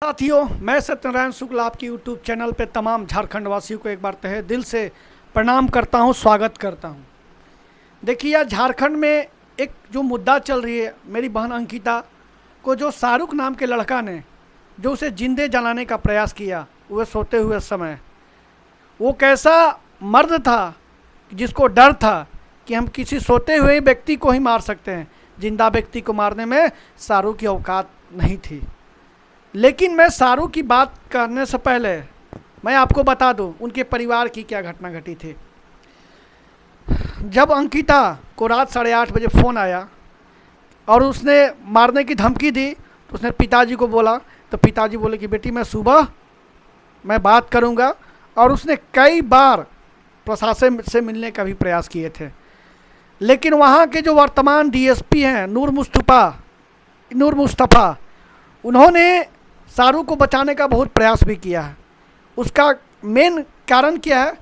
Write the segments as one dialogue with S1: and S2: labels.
S1: साथियों, मैं सत्यनारायण शुक्ल आपकी यूट्यूब चैनल पे तमाम झारखंड वासियों को एक बार तहे दिल से प्रणाम करता हूं, स्वागत करता हूं। देखिए, यार झारखंड में एक जो मुद्दा चल रही है, मेरी बहन अंकिता को जो शाहरुख नाम के लड़का ने जो उसे जिंदे जलाने का प्रयास किया वह सोते हुए समय, वो कैसा मर्द था जिसको डर था कि हम किसी सोते हुए व्यक्ति को ही मार सकते हैं, जिंदा व्यक्ति को मारने में शाहरुख की औकात नहीं थी। लेकिन मैं शाहरुख की बात करने से पहले मैं आपको बता दूं उनके परिवार की क्या घटना घटी थी। जब अंकिता को रात 8:30 बजे फ़ोन आया और उसने मारने की धमकी दी तो उसने पिताजी को बोला, तो पिताजी बोले कि बेटी मैं सुबह बात करूंगा। और उसने कई बार प्रशासन से मिलने का भी प्रयास किए थे, लेकिन वहाँ के जो वर्तमान डीएसपी हैं नूर मुस्तफ़ा, उन्होंने शाहरुख को बचाने का बहुत प्रयास भी किया है। उसका मेन कारण क्या है?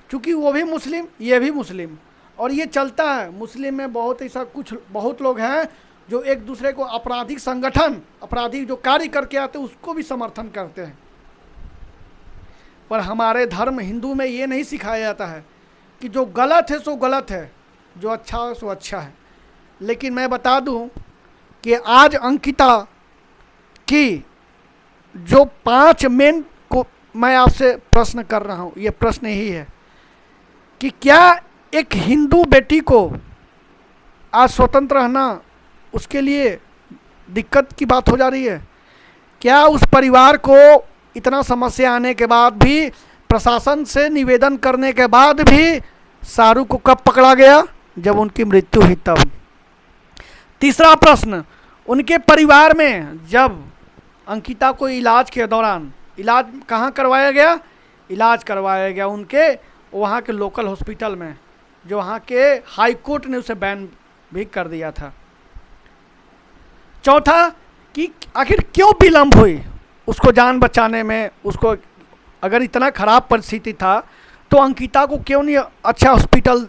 S1: क्योंकि वो भी मुस्लिम, ये भी मुस्लिम, और ये चलता है मुस्लिम में बहुत लोग हैं जो एक दूसरे को आपराधिक संगठन, आपराधिक जो कार्य करके आते हैं उसको भी समर्थन करते हैं। पर हमारे धर्म हिंदू में ये नहीं सिखाया जाता है कि जो गलत है सो गलत है, जो अच्छा है सो अच्छा है। लेकिन मैं बता दूं कि आज अंकिता की जो 5 मेन को मैं आपसे प्रश्न कर रहा हूँ, ये प्रश्न यही है कि क्या एक हिंदू बेटी को आज स्वतंत्र रहना उसके लिए दिक्कत की बात हो जा रही है? क्या उस परिवार को इतना समस्या आने के बाद भी, प्रशासन से निवेदन करने के बाद भी शाहरुख को कब पकड़ा गया? जब उनकी मृत्यु हुई तब। तीसरा प्रश्न, उनके परिवार में जब अंकिता को इलाज के दौरान, इलाज कहाँ करवाया गया? इलाज करवाया गया उनके वहाँ के लोकल हॉस्पिटल में, जो वहाँ के हाई कोर्ट ने उसे बैन भी कर दिया था। चौथा, कि आखिर क्यों विलम्ब हुई उसको जान बचाने में? उसको अगर इतना खराब परिस्थिति था तो अंकिता को क्यों नहीं अच्छा हॉस्पिटल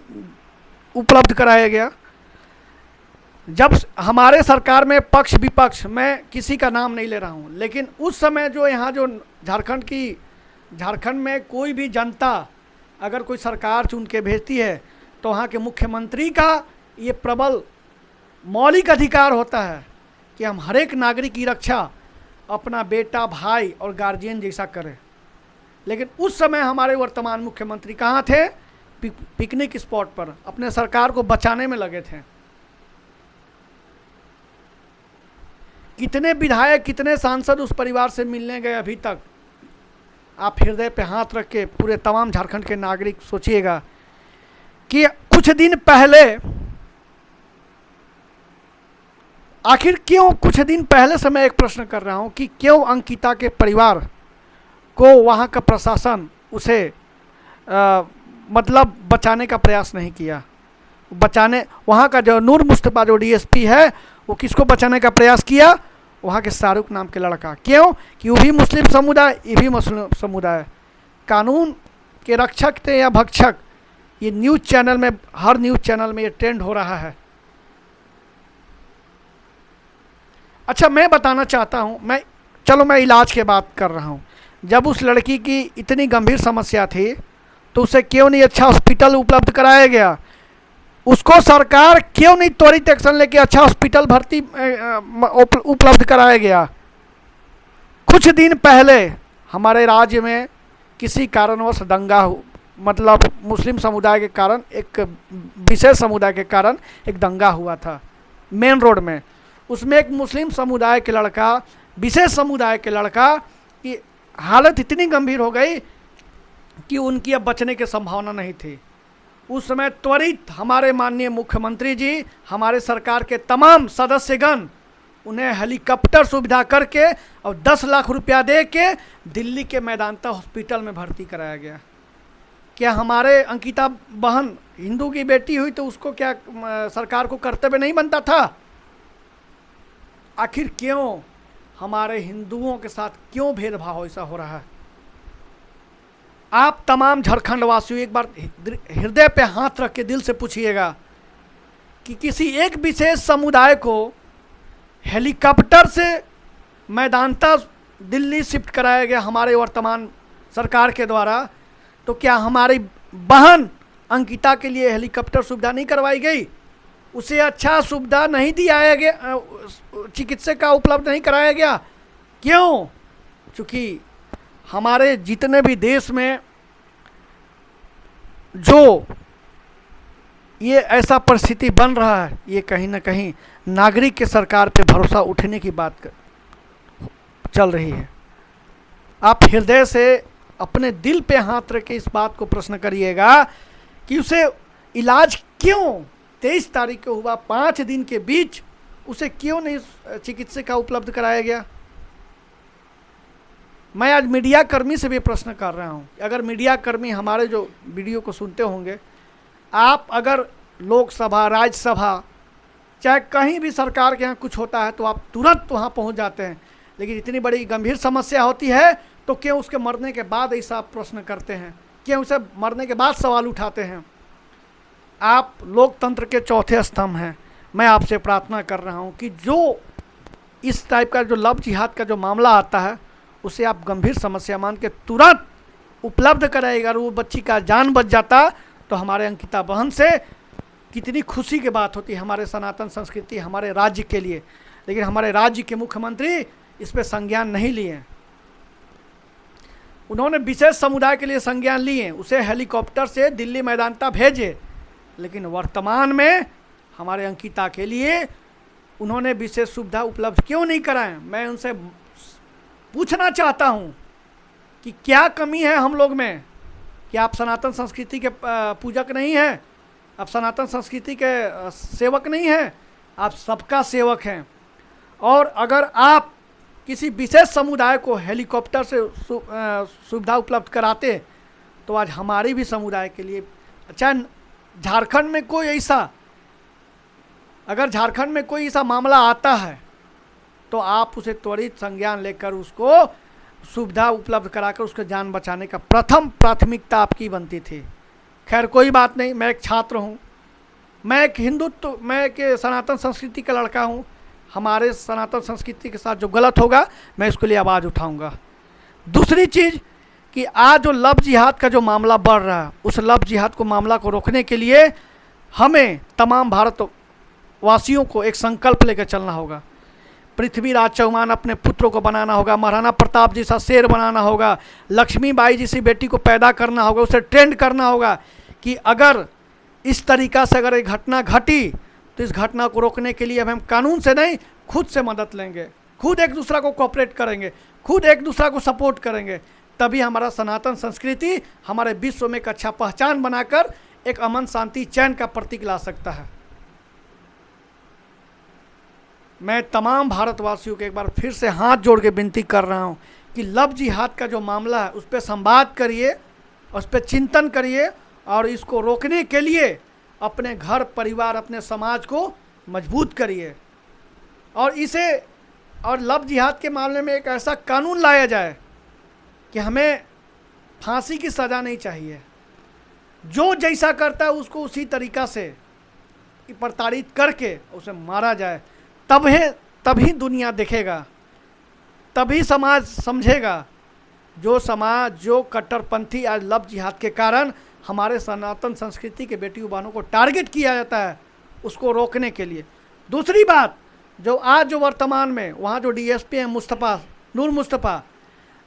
S1: उपलब्ध कराया गया? जब हमारे सरकार में पक्ष विपक्ष, मैं किसी का नाम नहीं ले रहा हूँ, लेकिन उस समय जो यहाँ जो झारखंड में कोई भी जनता अगर कोई सरकार चुन के भेजती है तो वहाँ के मुख्यमंत्री का ये प्रबल मौलिक अधिकार होता है कि हम हर एक नागरिक की रक्षा अपना बेटा, भाई और गार्जियन जैसा करें। लेकिन उस समय हमारे वर्तमान मुख्यमंत्री कहाँ थे? पिकनिक स्पॉट पर अपने सरकार को बचाने में लगे थे। कितने विधायक, कितने सांसद उस परिवार से मिलने गए अभी तक? आप हृदय पे हाथ रख के पूरे तमाम झारखंड के नागरिक सोचिएगा कि कुछ दिन पहले, आखिर क्यों कुछ दिन पहले से मैं एक प्रश्न कर रहा हूं कि क्यों अंकिता के परिवार को वहां का प्रशासन उसे मतलब बचाने का प्रयास नहीं किया? वहां का जो नूर मुस्तफ़ा जो डीएसपी है वो किसको बचाने का प्रयास किया? वहाँ के शाहरुख नाम के लड़का। क्यों? कि वो भी मुस्लिम समुदाय, ये भी मुस्लिम समुदाय। कानून के रक्षक थे या भक्षक? ये न्यूज़ चैनल में, हर न्यूज़ चैनल में ये ट्रेंड हो रहा है। अच्छा, मैं बताना चाहता हूँ, मैं इलाज की बात कर रहा हूँ। जब उस लड़की की इतनी गंभीर समस्या थी तो उसे क्यों नहीं अच्छा हॉस्पिटल उपलब्ध कराया गया? उसको सरकार क्यों नहीं त्वरित एक्शन लेके अच्छा हॉस्पिटल भर्ती उपलब्ध कराया गया? कुछ दिन पहले हमारे राज्य में किसी कारणवश दंगा मतलब मुस्लिम समुदाय के कारण, एक विशेष समुदाय के कारण एक दंगा हुआ था मेन रोड में। उसमें एक मुस्लिम समुदाय के लड़का, विशेष समुदाय के लड़का की हालत इतनी गंभीर हो गई कि उनकी अब बचने की संभावना नहीं थी। उस समय त्वरित हमारे माननीय मुख्यमंत्री जी, हमारे सरकार के तमाम सदस्यगण, उन्हें हेलीकॉप्टर सुविधा करके और 10 लाख रुपया दे के दिल्ली के मेदांता हॉस्पिटल में भर्ती कराया गया। क्या हमारे अंकिता बहन हिंदू की बेटी हुई तो उसको क्या सरकार को कर्तव्य नहीं बनता था? आखिर क्यों हमारे हिंदुओं के साथ क्यों भेदभाव ऐसा हो रहा है? आप तमाम झारखंड वासियों एक बार हृदय पे हाथ रख के दिल से पूछिएगा कि किसी एक विशेष समुदाय को हेलीकॉप्टर से मेदांता दिल्ली शिफ्ट कराया गया हमारे वर्तमान सरकार के द्वारा, तो क्या हमारी बहन अंकिता के लिए हेलीकॉप्टर सुविधा नहीं करवाई गई? उसे अच्छा सुविधा नहीं दिया गया, चिकित्सा का उपलब्ध नहीं कराया गया? क्यों? क्योंकि हमारे जितने भी देश में जो ये ऐसा परिस्थिति बन रहा है, ये कहीं ना कहीं नागरिक के सरकार पे भरोसा उठने की बात चल रही है। आप हृदय से अपने दिल पे हाथ रख के इस बात को प्रश्न करिएगा कि उसे इलाज क्यों 23 तारीख को हुआ, 5 दिन के बीच उसे क्यों नहीं चिकित्सा का उपलब्ध कराया गया? मैं आज मीडिया कर्मी से भी प्रश्न कर रहा हूँ। अगर मीडिया कर्मी हमारे जो वीडियो को सुनते होंगे, आप अगर लोकसभा, राज्यसभा, चाहे कहीं भी सरकार के यहाँ कुछ होता है तो आप तुरंत वहाँ पहुँच जाते हैं, लेकिन इतनी बड़ी गंभीर समस्या होती है तो क्यों उसके मरने के बाद ऐसा प्रश्न करते हैं? क्यों उसे मरने के बाद सवाल उठाते हैं? आप लोकतंत्र के चौथे स्तंभ हैं। मैं आपसे प्रार्थना कर रहा हूँ कि जो इस टाइप का जो लव जिहाद का जो मामला आता है उसे आप गंभीर समस्या मान के तुरंत उपलब्ध कराएगा। अगर वो बच्ची का जान बच जाता तो हमारे अंकिता बहन से कितनी खुशी की बात होती, हमारे सनातन संस्कृति, हमारे राज्य के लिए। लेकिन हमारे राज्य के मुख्यमंत्री इस पर संज्ञान नहीं लिए। उन्होंने विशेष समुदाय के लिए संज्ञान लिए, उसे हेलीकॉप्टर से दिल्ली मैदान तक भेजे, लेकिन वर्तमान में हमारे अंकिता के लिए उन्होंने विशेष सुविधा उपलब्ध क्यों नहीं कराएं? मैं उनसे पूछना चाहता हूं कि क्या कमी है हम लोग में? क्या आप सनातन संस्कृति के पूजक नहीं हैं? आप सनातन संस्कृति के सेवक नहीं हैं? आप सबका सेवक हैं। और अगर आप किसी विशेष समुदाय को हेलीकॉप्टर से सुविधा उपलब्ध कराते तो आज हमारी भी समुदाय के लिए, चाहे झारखंड में कोई ऐसा, अगर झारखंड में कोई ऐसा मामला आता है तो आप उसे त्वरित संज्ञान लेकर उसको सुविधा उपलब्ध कराकर उसके जान बचाने का प्रथम प्राथमिकता आपकी बनती थी। खैर कोई बात नहीं, मैं एक छात्र हूँ, मैं एक हिंदुत्व, मैं एक सनातन संस्कृति का लड़का हूँ। हमारे सनातन संस्कृति के साथ जो गलत होगा मैं इसके लिए आवाज़ उठाऊंगा। दूसरी चीज़ कि आज जो लव जिहाद का जो मामला बढ़ रहा है, उस लव जिहाद को मामला को रोकने के लिए हमें तमाम भारतवासियों को एक संकल्प लेकर चलना होगा। पृथ्वीराज चौहान अपने पुत्रों को बनाना होगा, महाराणा प्रताप जैसा शेर बनाना होगा, लक्ष्मीबाई जैसी बेटी को पैदा करना होगा, उसे ट्रेंड करना होगा कि अगर इस तरीक़ा से अगर एक घटना घटी तो इस घटना को रोकने के लिए अब हम कानून से नहीं, खुद से मदद लेंगे, खुद एक दूसरा को कोऑपरेट करेंगे, खुद एक दूसरा को सपोर्ट करेंगे। तभी हमारा सनातन संस्कृति हमारे विश्व में एक अच्छा पहचान बनाकर एक अमन, शांति, चैन का प्रतीक ला सकता है। मैं तमाम भारतवासियों को एक बार फिर से हाथ जोड़ के विनती कर रहा हूँ कि लव जिहाद का जो मामला है उस पर संवाद करिए, उस पर चिंतन करिए और इसको रोकने के लिए अपने घर परिवार, अपने समाज को मजबूत करिए। और लव जिहाद के मामले में एक ऐसा कानून लाया जाए कि हमें फांसी की सज़ा नहीं चाहिए। जो जैसा करता है उसको उसी तरीक़ा से प्रताड़ित करके उसे मारा जाए, तभी दुनिया देखेगा, तभी समाज समझेगा। जो कट्टरपंथी आज लव जिहाद के कारण हमारे सनातन संस्कृति के बेटियों बहनों को टारगेट किया जाता है, उसको रोकने के लिए। दूसरी बात, जो आज जो वर्तमान में वहाँ जो डीएसपी हैं नूर मुस्तफ़ा,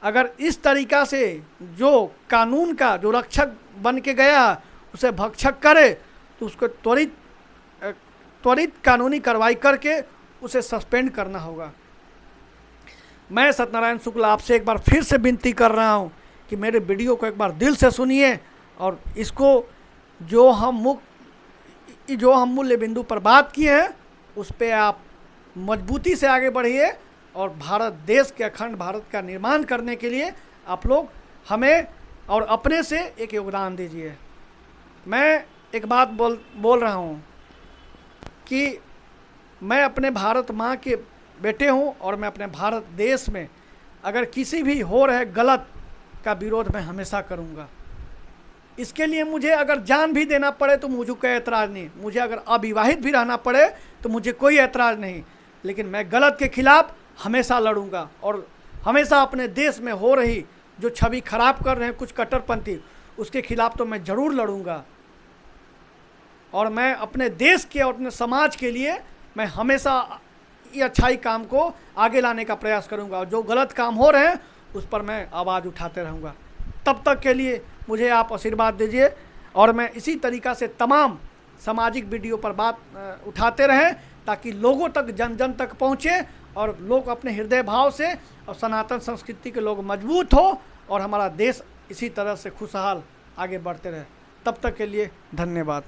S1: अगर इस तरीक़ा से जो कानून का जो रक्षक बन के गया उसे भक्षक करे तो उसको त्वरित कानूनी कार्रवाई करके उसे सस्पेंड करना होगा। मैं सत्यनारायण शुक्ल आपसे एक बार फिर से विनती कर रहा हूँ कि मेरे वीडियो को एक बार दिल से सुनिए और इसको जो हम मूल्य बिंदु पर बात किए हैं उस पर आप मजबूती से आगे बढ़िए और भारत देश के, अखंड भारत का निर्माण करने के लिए आप लोग हमें और अपने से एक योगदान दीजिए। मैं एक बात बोल रहा हूँ कि मैं अपने भारत माँ के बेटे हूँ और मैं अपने भारत देश में अगर किसी भी हो रहे गलत का विरोध मैं हमेशा करूँगा। इसके लिए मुझे अगर जान भी देना पड़े तो मुझे कोई ऐतराज़ नहीं, मुझे अगर अविवाहित भी रहना पड़े तो मुझे कोई ऐतराज़ नहीं, लेकिन मैं गलत के खिलाफ़ हमेशा लड़ूंगा। और हमेशा अपने देश में हो रही जो छवि खराब कर रहे हैं कुछ कट्टरपंथी, उसके खिलाफ तो मैं ज़रूर लड़ूंगा। और मैं अपने देश के और अपने समाज के लिए मैं हमेशा ये अच्छाई काम को आगे लाने का प्रयास करूंगा, और जो गलत काम हो रहे हैं उस पर मैं आवाज़ उठाते रहूँगा। तब तक के लिए मुझे आप आशीर्वाद दीजिए, और मैं इसी तरीक़ा से तमाम सामाजिक वीडियो पर बात उठाते रहें ताकि लोगों तक, जन जन तक पहुँचे, और लोग अपने हृदय भाव से और सनातन संस्कृति के लोग मजबूत हो, और हमारा देश इसी तरह से खुशहाल आगे बढ़ते रहे। तब तक के लिए धन्यवाद।